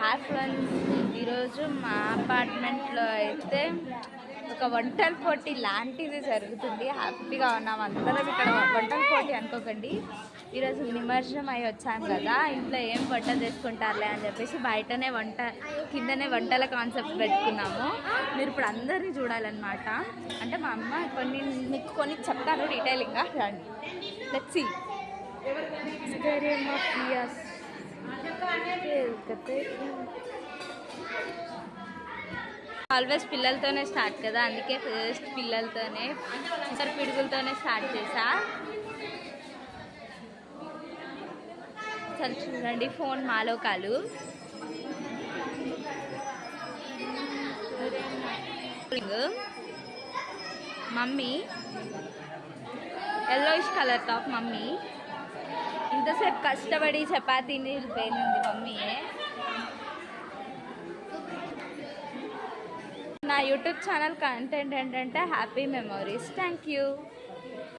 Hi friends, ఈరోజు మా అపార్ట్మెంట్లో అయితే ఒక వంటల పోటీ లాంటిది జరుగుతుంది. హ్యాపీగా ఉన్నాం అందరం. ఇక్కడ వంటల పోటీ అనుకోకండి, ఈరోజు నిమజ్జనం అయి వచ్చాం కదా, ఇంట్లో ఏం వంట చేసుకుంటారులే అని చెప్పేసి బయటనే కిందనే వంటల కాన్సెప్ట్ పెట్టుకున్నాము. మీరు ఇప్పుడు అందరినీ చూడాలన్నమాట. అంటే మా అమ్మ మీకు కొన్ని చెప్తాను డీటెయిలింగ్గా, రండి. Let's see. ఆల్వేస్ పిల్లలతోనే స్టార్ట్ కదా, అందుకే ఫస్ట్ పిల్లలతోనే పిడుగులతోనే స్టార్ట్ చేసా. సరే చూడండి, ఫోన్ మాలోకాలు. Mummy yellowish colour top. Mummy ఇంతసేపు కష్టపడి చపాతీని పోయింది మమ్మీయే. నా యూట్యూబ్ ఛానల్ కంటెంట్ ఏంటంటే హ్యాపీ మెమోరీస్. Thank you.